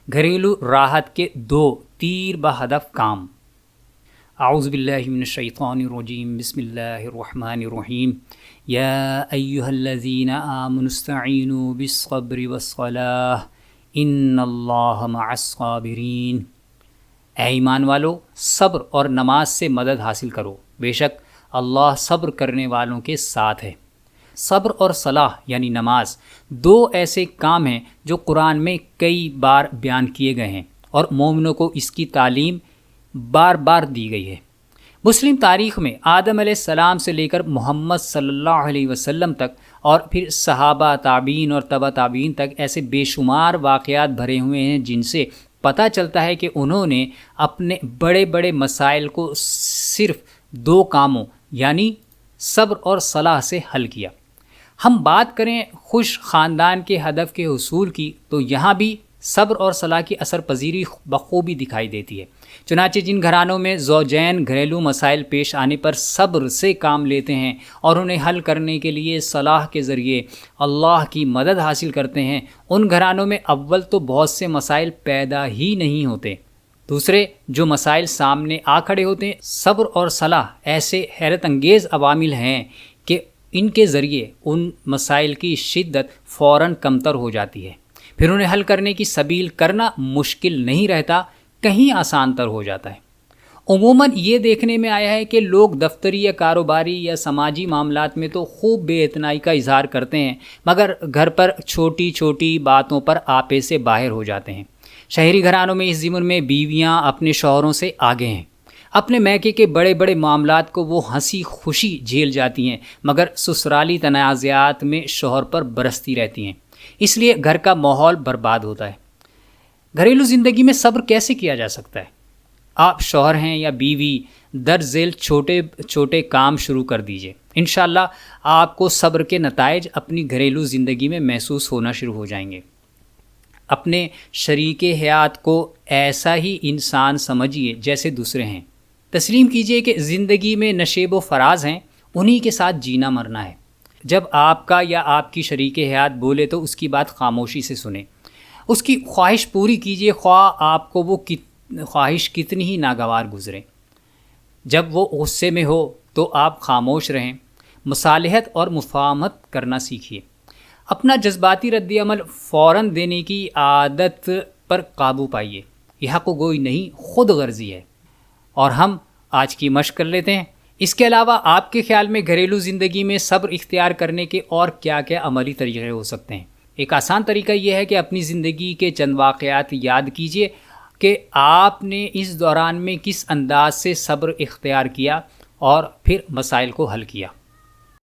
گھریلو راحت کے 2 تیر بہدف کام۔ اعوذ باللہ من الشیطان الرجیم، بسم اللہ الرحمن الرحیم۔ یا ایہا الذین آمنوا استعینوا بالصبر والصلاۃ ان اللہ مع الصابرین۔ اے ایمان والو، صبر اور نماز سے مدد حاصل کرو، بے شک اللہ صبر کرنے والوں کے ساتھ ہے۔ صبر اور صلاح یعنی نماز 2 ایسے کام ہیں جو قرآن میں کئی بار بیان کیے گئے ہیں اور مومنوں کو اس کی تعلیم بار بار دی گئی ہے۔ مسلم تاریخ میں آدم علیہ السلام سے لے کر محمد صلی اللہ علیہ وسلم تک اور پھر صحابہ، تابعین اور تبع تابعین تک ایسے بے شمار واقعات بھرے ہوئے ہیں جن سے پتہ چلتا ہے کہ انہوں نے اپنے بڑے بڑے مسائل کو صرف 2 کاموں یعنی صبر اور صلاح سے حل کیا۔ ہم بات کریں خوش خاندان کے ہدف کے حصول کی تو یہاں بھی صبر اور صلاح کی اثر پذیری بخوبی دکھائی دیتی ہے۔ چنانچہ جن گھرانوں میں زوجین گھریلو مسائل پیش آنے پر صبر سے کام لیتے ہیں اور انہیں حل کرنے کے لیے صلاح کے ذریعے اللہ کی مدد حاصل کرتے ہیں، ان گھرانوں میں اول تو بہت سے مسائل پیدا ہی نہیں ہوتے، دوسرے جو مسائل سامنے آ کھڑے ہوتے ہیں، صبر اور صلاح ایسے حیرت انگیز عوامل ہیں کہ ان کے ذریعے ان مسائل کی شدت فوراً کمتر ہو جاتی ہے، پھر انہیں حل کرنے کی سبیل کرنا مشکل نہیں رہتا، کہیں آسان تر ہو جاتا ہے۔ عموماً یہ دیکھنے میں آیا ہے کہ لوگ دفتری یا کاروباری یا سماجی معاملات میں تو خوب بے اعتنائی کا اظہار کرتے ہیں، مگر گھر پر چھوٹی چھوٹی باتوں پر آپے سے باہر ہو جاتے ہیں۔ شہری گھرانوں میں اس ضمن میں بیویاں اپنے شوہروں سے آگے ہیں۔ اپنے میکے کے بڑے بڑے معاملات کو وہ ہنسی خوشی جھیل جاتی ہیں، مگر سسرالی تنازعات میں شوہر پر برستی رہتی ہیں، اس لیے گھر کا ماحول برباد ہوتا ہے۔ گھریلو زندگی میں صبر کیسے کیا جا سکتا ہے؟ آپ شوہر ہیں یا بیوی، درج ذیل چھوٹے چھوٹے کام شروع کر دیجئے، انشاءاللہ آپ کو صبر کے نتائج اپنی گھریلو زندگی میں محسوس ہونا شروع ہو جائیں گے۔ اپنے شریک حیات کو ایسا ہی انسان سمجھیے جیسے دوسرے ہیں۔ تسلیم کیجئے کہ زندگی میں نشیب و فراز ہیں، انہی کے ساتھ جینا مرنا ہے۔ جب آپ کا یا آپ کی شریک حیات بولے تو اس کی بات خاموشی سے سنیں، اس کی خواہش پوری کیجئے، خواہ آپ کو وہ خواہش کتنی ہی ناگوار گزرے۔ جب وہ غصے میں ہو تو آپ خاموش رہیں، مصالحت اور مفاہمت کرنا سیکھیے۔ اپنا جذباتی رد عمل فوراً دینے کی عادت پر قابو پائیے، یہ حق گوئی نہیں، خود غرضی ہے۔ اور ہم آج کی مشق کر لیتے ہیں۔ اس کے علاوہ آپ کے خیال میں گھریلو زندگی میں صبر اختیار کرنے کے اور کیا کیا عملی طریقے ہو سکتے ہیں؟ ایک آسان طریقہ یہ ہے کہ اپنی زندگی کے چند واقعات یاد کیجئے کہ آپ نے اس دوران میں کس انداز سے صبر اختیار کیا اور پھر مسائل کو حل کیا۔